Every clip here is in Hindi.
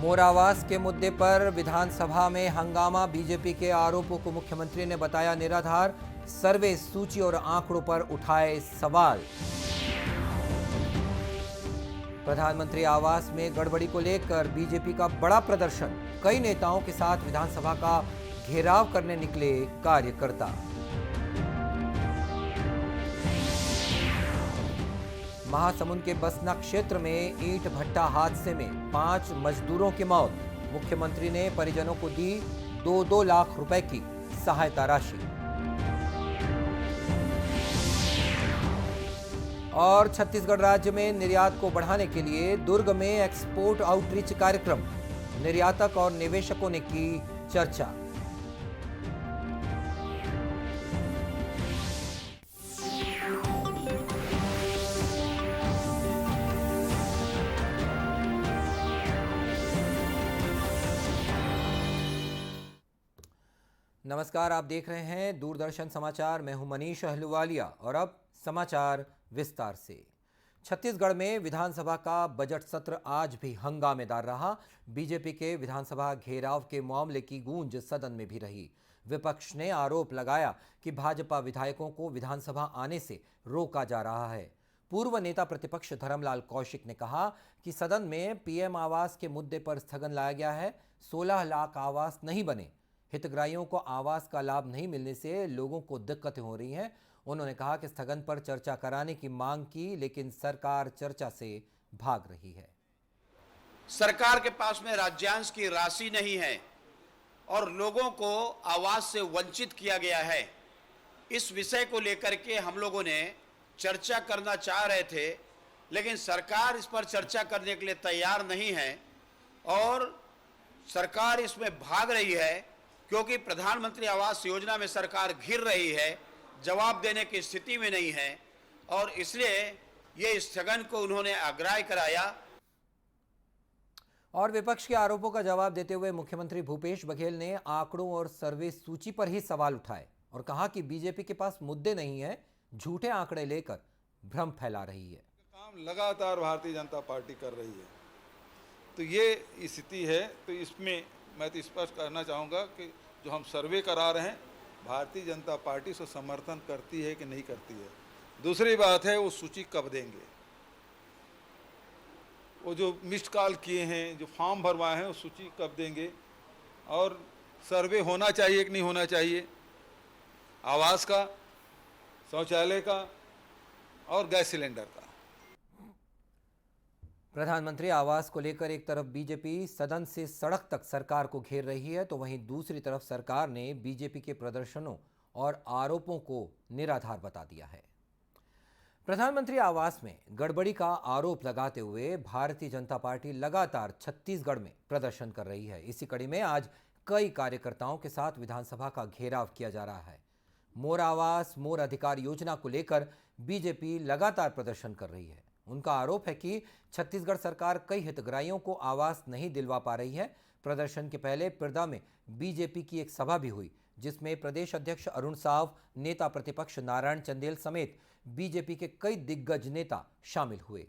मोर आवास के मुद्दे पर विधानसभा में हंगामा। बीजेपी के आरोपों को मुख्यमंत्री ने बताया निराधार। सर्वे सूची और आंकड़ों पर उठाए सवाल। प्रधानमंत्री आवास में गड़बड़ी को लेकर बीजेपी का बड़ा प्रदर्शन। कई नेताओं के साथ विधानसभा का घेराव करने निकले कार्यकर्ता। महासमुंद के बसना क्षेत्र में ईंट भट्टा हादसे में 5 मजदूरों की मौत। मुख्यमंत्री ने परिजनों को दी 2-2 लाख रुपए की सहायता राशि। और छत्तीसगढ़ राज्य में निर्यात को बढ़ाने के लिए दुर्ग में एक्सपोर्ट आउटरीच कार्यक्रम। निर्यातक और निवेशकों ने की चर्चा। नमस्कार, आप देख रहे हैं दूरदर्शन समाचार। मैं हूं मनीष अहलुवालिया और अब समाचार विस्तार से। छत्तीसगढ़ में विधानसभा का बजट सत्र आज भी हंगामेदार रहा। बीजेपी के विधानसभा घेराव के मामले की गूंज सदन में भी रही। विपक्ष ने आरोप लगाया कि भाजपा विधायकों को विधानसभा आने से रोका जा रहा है। पूर्व नेता प्रतिपक्ष धर्मलाल कौशिक ने कहा कि सदन में पीएम आवास के मुद्दे पर स्थगन लाया गया है। 16 लाख आवास नहीं बने। हितग्राहियों को आवास का लाभ नहीं मिलने से लोगों को दिक्कतें हो रही हैं। उन्होंने कहा कि स्थगन पर चर्चा कराने की मांग की, लेकिन सरकार चर्चा से भाग रही है। सरकार के पास में राज्यांश की राशि नहीं है और लोगों को आवास से वंचित किया गया है। इस विषय को लेकर के हम लोगों ने चर्चा करना चाह रहे थे, लेकिन सरकार इस पर चर्चा करने के लिए तैयार नहीं है और सरकार इसमें भाग रही है क्योंकि प्रधानमंत्री आवास योजना में सरकार घिर रही है, जवाब देने की स्थिति में नहीं है और इसलिए ये स्थगन को उन्होंने अग्राह्य कराया। और विपक्ष के आरोपों का जवाब देते हुए मुख्यमंत्री भूपेश बघेल ने आंकड़ों और सर्वे सूची पर ही सवाल उठाए और कहा कि बीजेपी के पास मुद्दे नहीं है, झूठे आंकड़े लेकर भ्रम फैला रही है। काम लगातार भारतीय जनता पार्टी कर रही है, तो ये स्थिति है। तो इसमें मैं तो स्पष्ट करना चाहूँगा कि जो हम सर्वे करा रहे हैं, भारतीय जनता पार्टी से समर्थन करती है कि नहीं करती है। दूसरी बात है वो सूची कब देंगे, वो जो मिस्ड कॉल किए हैं, जो फॉर्म भरवाए हैं, वो सूची कब देंगे और सर्वे होना चाहिए कि नहीं होना चाहिए, आवास का, शौचालय का और गैस सिलेंडर का। प्रधानमंत्री आवास को लेकर एक तरफ बीजेपी सदन से सड़क तक सरकार को घेर रही है, तो वहीं दूसरी तरफ सरकार ने बीजेपी के प्रदर्शनों और आरोपों को निराधार बता दिया है। प्रधानमंत्री आवास में गड़बड़ी का आरोप लगाते हुए भारतीय जनता पार्टी लगातार छत्तीसगढ़ में प्रदर्शन कर रही है। इसी कड़ी में आज कई कार्यकर्ताओं के साथ विधानसभा का घेराव किया जा रहा है। मोर आवास, मोर अधिकार योजना को लेकर बीजेपी लगातार प्रदर्शन कर रही है। उनका आरोप है कि छत्तीसगढ़ सरकार कई हितग्राहियों को आवास नहीं दिलवा पा रही है। प्रदर्शन के पहले पिरदा में बीजेपी की एक सभा भी हुई, जिसमें प्रदेश अध्यक्ष अरुण साव, नेता प्रतिपक्ष नारायण चंदेल समेत बीजेपी के कई दिग्गज नेता शामिल हुए।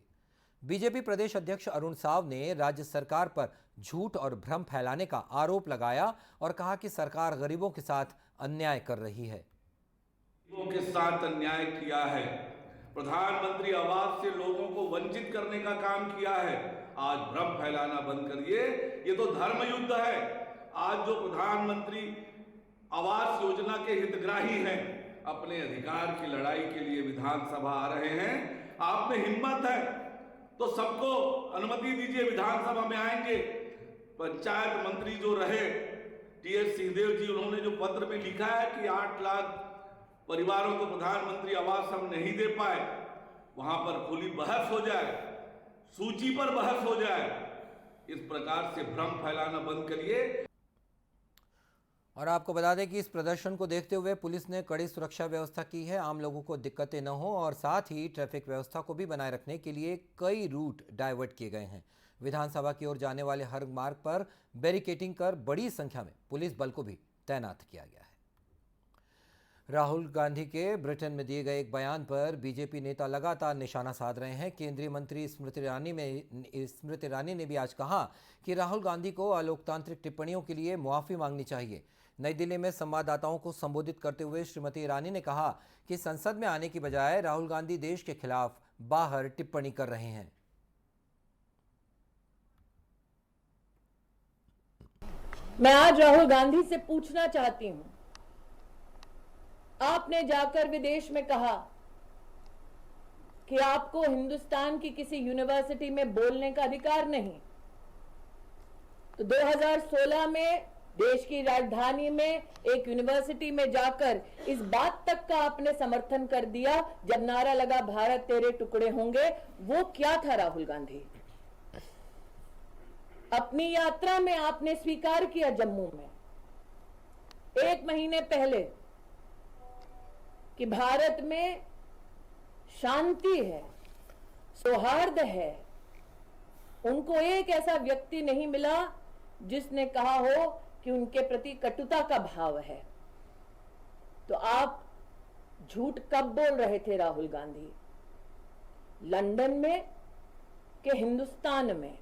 बीजेपी प्रदेश अध्यक्ष अरुण साव ने राज्य सरकार पर झूठ और भ्रम फैलाने का आरोप लगाया और कहा कि सरकार गरीबों के साथ अन्याय कर रही है। गरीबों के साथ अन्याय किया है, प्रधानमंत्री आवास से लोगों को वंचित करने का काम किया है। आज भ्रम फैलाना बंद करिए, ये तो धर्म युद्ध है। आज जो प्रधानमंत्री आवास योजना के हितग्राही हैं, अपने अधिकार की लड़ाई के लिए विधानसभा आ रहे हैं। आप में हिम्मत है तो सबको अनुमति दीजिए, विधानसभा में आएंगे। पंचायत मंत्री जो रहे टीएस सिंहदेव जी, उन्होंने जो पत्र में लिखा है कि 8 लाख परिवारों को प्रधानमंत्री आवास हम नहीं दे पाए, वहां पर खुली बहस हो जाए, सूची पर बहस हो जाए। इस प्रकार से भ्रम फैलाना बंद करिए। और आपको बता दें कि इस प्रदर्शन को देखते हुए पुलिस ने कड़ी सुरक्षा व्यवस्था की है। आम लोगों को दिक्कतें न हो और साथ ही ट्रैफिक व्यवस्था को भी बनाए रखने के लिए कई रूट डाइवर्ट किए गए हैं। विधानसभा की ओर जाने वाले हर मार्ग पर बैरिकेडिंग कर बड़ी संख्या में पुलिस बल को भी तैनात किया गया है। राहुल गांधी के ब्रिटेन में दिए गए एक बयान पर बीजेपी नेता लगातार निशाना साध रहे हैं। केंद्रीय मंत्री स्मृति ईरानी ने भी आज कहा कि राहुल गांधी को अलोकतांत्रिक टिप्पणियों के लिए मुआफी मांगनी चाहिए। नई दिल्ली में संवाददाताओं को संबोधित करते हुए श्रीमती ईरानी ने कहा कि संसद में आने की बजाय राहुल गांधी देश के खिलाफ बाहर टिप्पणी कर रहे हैं। मैं आज राहुल गांधी से पूछना चाहती हूं, आपने जाकर विदेश में कहा कि आपको हिंदुस्तान की किसी यूनिवर्सिटी में बोलने का अधिकार नहीं, तो 2016 में देश की राजधानी में एक यूनिवर्सिटी में जाकर इस बात तक का आपने समर्थन कर दिया जब नारा लगा भारत तेरे टुकड़े होंगे। वो क्या था राहुल गांधी? अपनी यात्रा में आपने स्वीकार किया जम्मू में 1 महीने पहले कि भारत में शांति है, सौहार्द है। उनको एक ऐसा व्यक्ति नहीं मिला जिसने कहा हो कि उनके प्रति कटुता का भाव है। तो आप झूठ कब बोल रहे थे राहुल गांधी? लंदन में कि हिंदुस्तान में?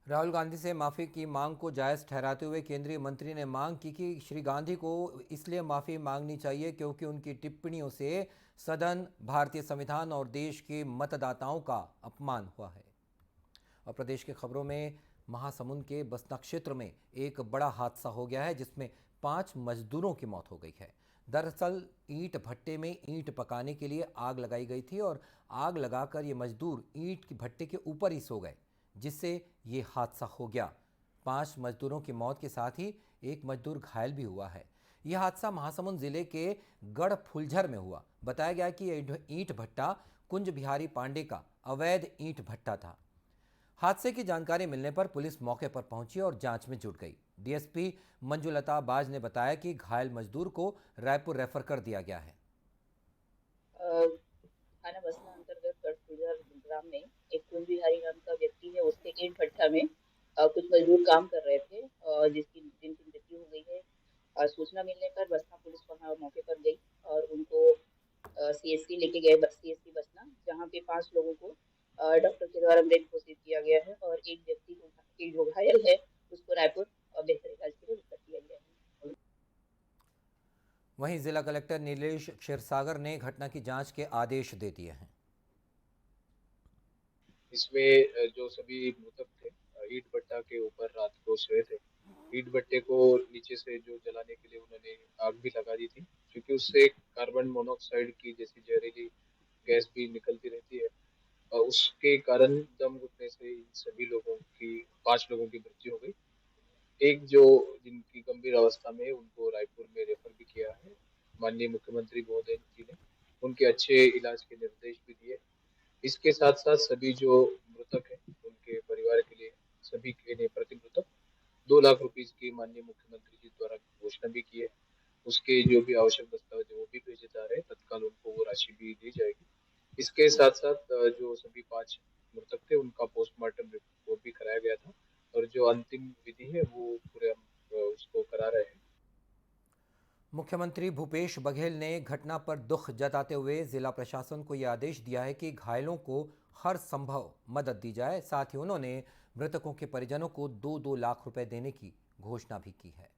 राहुल गांधी से माफ़ी की मांग को जायज़ ठहराते हुए केंद्रीय मंत्री ने मांग की कि श्री गांधी को इसलिए माफ़ी मांगनी चाहिए क्योंकि उनकी टिप्पणियों से सदन, भारतीय संविधान और देश के मतदाताओं का अपमान हुआ है। और प्रदेश की खबरों में महासमुंद के बसना क्षेत्र में एक बड़ा हादसा हो गया है जिसमें 5 मजदूरों की मौत हो गई है। दरअसल ईंट भट्टे में ईंट पकाने के लिए आग लगाई गई थी और आग लगाकर ये मजदूर ईंट के भट्टे के ऊपर ही सो गए, जिससे ये हादसा हो गया। 5 मजदूरों की मौत के साथ ही एक मजदूर घायल भी हुआ है। यह हादसा महासमुंद जिले के गढ़ फुलझर में हुआ। बताया गया कि यह ईंट भट्टा कुंज बिहारी पांडे का अवैध ईंट भट्टा था। हादसे की जानकारी मिलने पर पुलिस मौके पर पहुंची और जांच में जुट गई। डीएसपी मंजुलता बाज ने बताया कि घायल मजदूर को रायपुर रेफर कर दिया गया है। थाना बसना अंतर्गत गढ़फुलझर ग्राम में एक कुंज बिहारी नाम का व्यक्ति है। उसके ईंट भट्टा में कुछ मजदूर काम कर रहे थे, जिनकी मृत्यु हो गई है। सूचना मिलने पर बसना पुलिस वहां मौके पर गई और उनको सीएससी लेके गए, सीएससी बसना, जहां पे 5 लोगों को डॉक्टर के द्वारा मृत घोषित किया गया है और एक व्यक्ति को जो घायल है उसको रायपुर बेहतर इलाज के लिए रेफर किया गया है। वहीं जिला कलेक्टर नीलेश क्षीरसागर ने घटना की जांच के आदेश दे दिए हैं। इसमें जो सभी मृतक थे ईंट भट्टा के ऊपर रात को सोए थे। ईंट भट्टे को नीचे से जो जलाने के लिए उन्होंने आग भी लगा दी थी, क्योंकि उससे कार्बन मोनोऑक्साइड की जैसी जहरीली गैस भी निकलती रहती है और उसके कारण दम घुटने से इन सभी लोगों की 5 लोगों की मृत्यु हो गई। एक जो जिनकी गंभीर अवस्था में उनको रायपुर में रेफर भी किया है। माननीय मुख्यमंत्री महोदय जी ने उनके अच्छे इलाज के निर्देश भी दिए। इसके साथ साथ सभी जो मृतक हैं उनके परिवार के लिए सभी के लिए प्रति मृतक 2 लाख रुपए की माननीय मुख्यमंत्री जी द्वारा घोषणा भी की है। उसके जो भी आवश्यक दस्तावेज है वो भी भेजे जा रहे हैं, तत्काल उनको वो राशि भी दी जाएगी। इसके साथ साथ जो सभी 5 मृतक थे उनका पोस्टमार्टम रिपोर्ट भी कराया गया था और जो अंतिम विधि है वो पूरे हम उसको करा रहे हैं। मुख्यमंत्री भूपेश बघेल ने घटना पर दुख जताते हुए जिला प्रशासन को यह आदेश दिया है कि घायलों को हर संभव मदद दी जाए। साथ ही उन्होंने मृतकों के परिजनों को 2-2 लाख रुपए देने की घोषणा भी की है।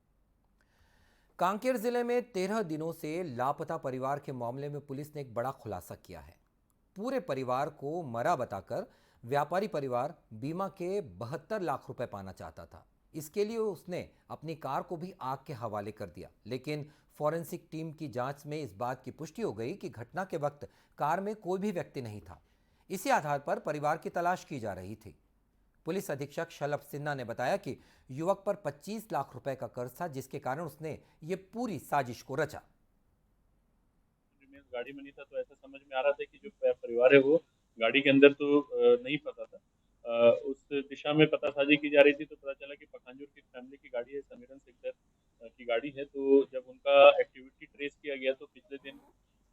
कांकेर जिले में 13 दिनों से लापता परिवार के मामले में पुलिस ने एक बड़ा खुलासा किया है। पूरे परिवार को मरा बताकर व्यापारी परिवार बीमा के 72 लाख रुपए पाना चाहता था। इसके लिए उसने अपनी कार को भी आग के हवाले कर दिया, लेकिन फॉरेंसिक टीम की जांच में इस बात की पुष्टि हो गई कि घटना के वक्त कार में कोई भी व्यक्ति नहीं था। इसी आधार पर परिवार की तलाश की जा रही थी। पुलिस अधीक्षक शलभ सिन्हा ने बताया कि युवक पर 25 लाख रुपए का कर्ज था, जिसके कारण उसने ये पूरी साजिश को रचा। गाड़ी में नहीं था तो ऐसा समझ में आ रहा था कि जो परिवार है वो गाड़ी के अंदर तो नहीं पता था। उस दिशा में पतासाजी की जा रही थी तो पता चला कि पखांजूर की फैमिली की गाड़ी है, समीरन सेक्टर की गाड़ी है। तो जब उनका एक्टिविटी ट्रेस किया गया तो पिछले दिन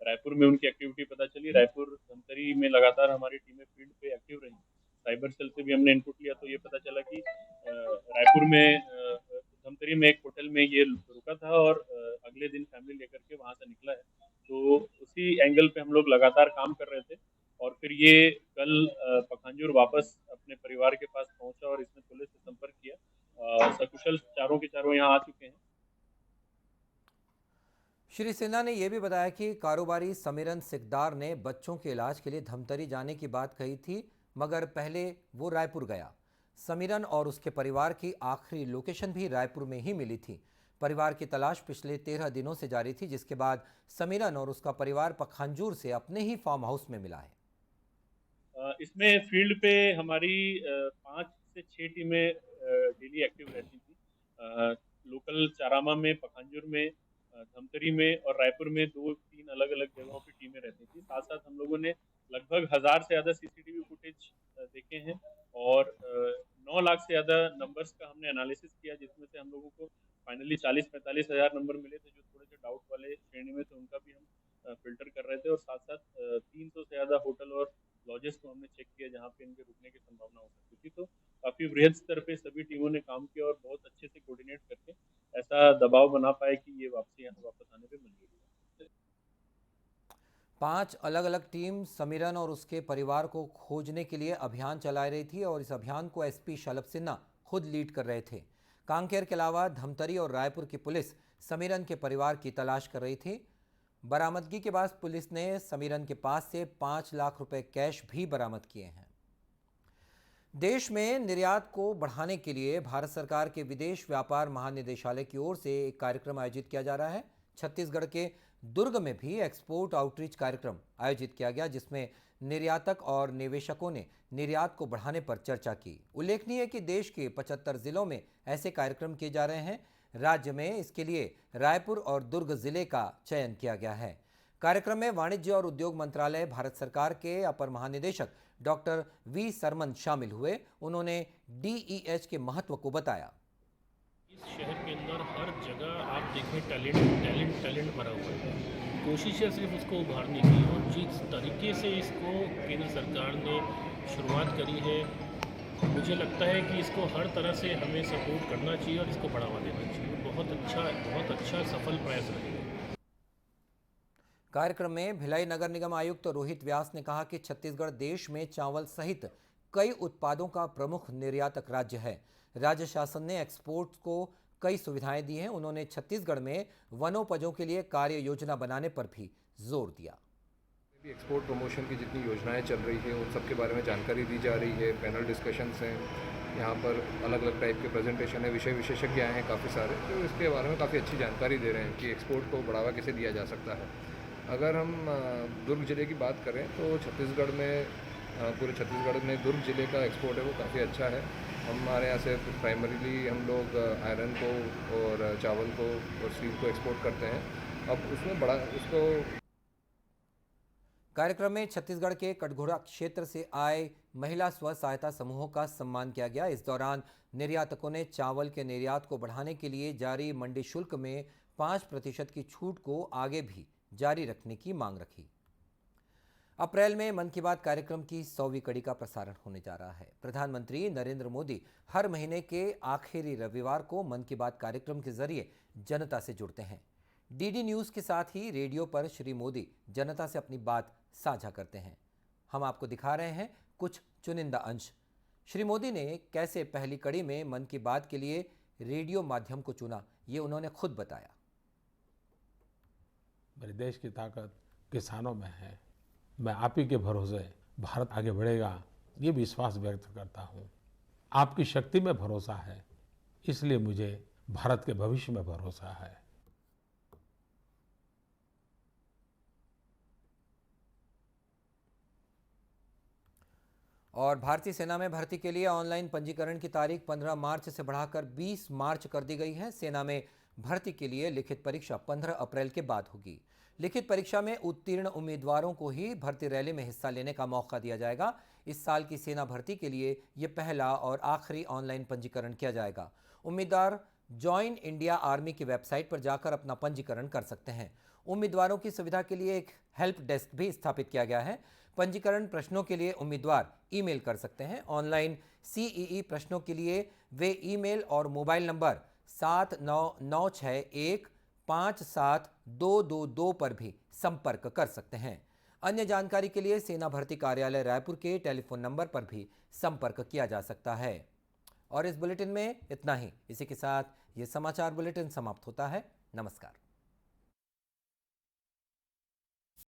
रायपुर में उनकी एक्टिविटी पता चली। रायपुर धमतरी में लगातार हमारी टीमें फील्ड पे एक्टिव रही। साइबर सेल से भी हमने इनपुट लिया तो ये पता चला कि रायपुर में धमतरी धमतरी में एक होटल में ये रुका था और अगले दिन फैमिली लेकर के वहाँ से निकला है। तो उसी एंगल पे हम लोग लगातार काम कर रहे थे और फिर ये कल पखांजूर वापस अपने परिवार के पास पहुंचा और इसने पुलिस से संपर्क किया। सकुशल चारों के चारों यहाँ आ चुके हैं। श्री सिन्हा ने यह भी बताया कि कारोबारी समीरन सिकदार ने बच्चों के इलाज के लिए धमतरी जाने की बात कही थी, मगर पहले वो रायपुर गया। समीरन और उसके परिवार की आखिरी लोकेशन भी रायपुर में ही मिली थी। परिवार की तलाश पिछले 13 दिनों से जारी थी, जिसके बाद समीरन और उसका परिवार पखांजूर से अपने ही फार्म हाउस में मिला है। इसमें फील्ड पे हमारी 5 से 6 टीमें डेली एक्टिव रहती थी। लोकल चारामा में, पखांजूर में, धमतरी में और रायपुर में 2-3 अलग-अलग जगहों पे टीमें रहती थी। साथ-साथ हम लोगों ने लगभग 1000 से ज़्यादा सीसीटीवी फुटेज देखे हैं और 9 लाख से ज़्यादा नंबर्स का हमने एनालिसिस किया, जिसमें से हम लोगों को फाइनली 40-45 हज़ार नंबर मिले थे जो थोड़े से डाउट वाले श्रेणी में थे, उनका भी हम फिल्टर कर रहे थे और साथ-साथ 300 से ज़्यादा होटल और लॉजेस को हमने चेक किया जहाँ पे इनके रुकने की संभावना हो सकती थी। तो काफ़ी वृहद स्तर पे सभी टीमों ने काम किया और बहुत अच्छे से कोऑर्डिनेट करके ऐसा दबाव बना पाए कि ये वापस आने पे मंजूर हुआ। 5 अलग-अलग टीम समीरन और उसके परिवार को खोजने के लिए अभियान चला रही थी और इस अभियान को एसपी शलभ सिन्हा खुद लीड कर रहे थे। कांकेर के अलावा धमतरी और रायपुर की पुलिस समीरन के परिवार की तलाश कर रही थी। बरामदगी के बाद पुलिस ने समीरन के पास से 5 लाख रुपए कैश भी बरामद किए हैं। देश में निर्यात को बढ़ाने के लिए भारत सरकार के विदेश व्यापार महानिदेशालय की ओर से एक कार्यक्रम आयोजित किया जा रहा है। छत्तीसगढ़ के दुर्ग में भी एक्सपोर्ट आउटरीच कार्यक्रम आयोजित किया गया, जिसमें निर्यातक और निवेशकों ने निर्यात को बढ़ाने पर चर्चा की। उल्लेखनीय है कि देश के 75 जिलों में ऐसे कार्यक्रम किए जा रहे हैं। राज्य में इसके लिए रायपुर और दुर्ग जिले का चयन किया गया है। कार्यक्रम में वाणिज्य और उद्योग मंत्रालय, भारत सरकार के अपर महानिदेशक डॉक्टर वी सरमन शामिल हुए। उन्होंने DEH के महत्व को बताया। इस शहर के अंदर हर जगह आप देखें टैलेंट भरा हुआ है। कोशिश है सिर्फ उसको उभारने की, और जिस तरीके से इसको केंद्र सरकार ने शुरुआत करी है, मुझे लगता है कि इसको हर तरह से हमें सपोर्ट करना चाहिए और इसको बढ़ावा देना चाहिए। बहुत अच्छा सफल प्रयास रहेगा। कार्यक्रम में भिलाई नगर निगम आयुक्त रोहित व्यास ने कहा कि छत्तीसगढ़ देश में चावल सहित कई उत्पादों का प्रमुख निर्यातक राज्य है। राज्य शासन ने एक्सपोर्ट को कई सुविधाएं दी हैं। उन्होंने छत्तीसगढ़ में वनोपजों के लिए कार्य योजना बनाने पर भी जोर दिया। एक्सपोर्ट प्रमोशन की जितनी योजनाएं चल रही है उन सब के बारे में जानकारी दी जा रही है। पैनल डिस्कशंस हैं, यहाँ पर अलग अलग टाइप के प्रेजेंटेशन है, विषय विशेषज्ञ आए हैं काफ़ी सारे, तो इसके बारे में काफ़ी अच्छी जानकारी दे रहे हैं कि एक्सपोर्ट को बढ़ावा कैसे दिया जा सकता है। अगर हम दुर्ग ज़िले की बात करें तो छत्तीसगढ़ में, पूरे छत्तीसगढ़ में दुर्ग ज़िले का एक्सपोर्ट है वो काफ़ी अच्छा है। हमारे यहाँ से प्राइमरीली हम लोग आयरन को और चावल को और स्टील को एक्सपोर्ट करते हैं। अब उसमें बड़ा उसको कार्यक्रम में छत्तीसगढ़ के कटघोरा क्षेत्र से आए महिला स्व सहायता समूहों का सम्मान किया गया। इस दौरान निर्यातकों ने चावल के निर्यात को बढ़ाने के लिए जारी मंडी शुल्क में 5% की छूट को आगे भी जारी रखने की मांग रखी। अप्रैल में मन की बात कार्यक्रम की 100वीं कड़ी का प्रसारण होने जा रहा है। प्रधानमंत्री नरेंद्र मोदी हर महीने के आखिरी रविवार को मन की बात कार्यक्रम के जरिए जनता से जुड़ते हैं। DD न्यूज़ के साथ ही रेडियो पर श्री मोदी जनता से अपनी बात साझा करते हैं। हम आपको दिखा रहे हैं कुछ चुनिंदा अंश। श्री मोदी ने कैसे पहली कड़ी में मन की बात के लिए रेडियो माध्यम को चुना, ये उन्होंने खुद बताया। मेरे देश की ताकत किसानों में है। मैं आप ही के भरोसे भारत आगे बढ़ेगा, ये विश्वास व्यक्त करता हूँ। आपकी शक्ति में भरोसा है, इसलिए मुझे भारत के भविष्य में भरोसा है। और भारतीय सेना में भर्ती के लिए ऑनलाइन पंजीकरण की तारीख 15 मार्च से बढ़ाकर 20 मार्च कर दी गई है। सेना में भर्ती के लिए लिखित परीक्षा 15 अप्रैल के बाद होगी। लिखित परीक्षा में उत्तीर्ण उम्मीदवारों को ही भर्ती रैली में हिस्सा लेने का मौका दिया जाएगा। इस साल की सेना भर्ती के लिए ये पहला और आखिरी ऑनलाइन पंजीकरण किया जाएगा। उम्मीदवार ज्वाइन इंडिया आर्मी की वेबसाइट पर जाकर अपना पंजीकरण कर सकते हैं। उम्मीदवारों की सुविधा के लिए एक हेल्प डेस्क भी स्थापित किया गया है। पंजीकरण प्रश्नों के लिए उम्मीदवार ईमेल कर सकते हैं। ऑनलाइन CEE प्रश्नों के लिए वे ईमेल और मोबाइल नंबर 7996157222 पर भी संपर्क कर सकते हैं। अन्य जानकारी के लिए सेना भर्ती कार्यालय रायपुर के टेलीफोन नंबर पर भी संपर्क किया जा सकता है। और इस बुलेटिन में इतना ही। इसी के साथ ये समाचार बुलेटिन समाप्त होता है। नमस्कार।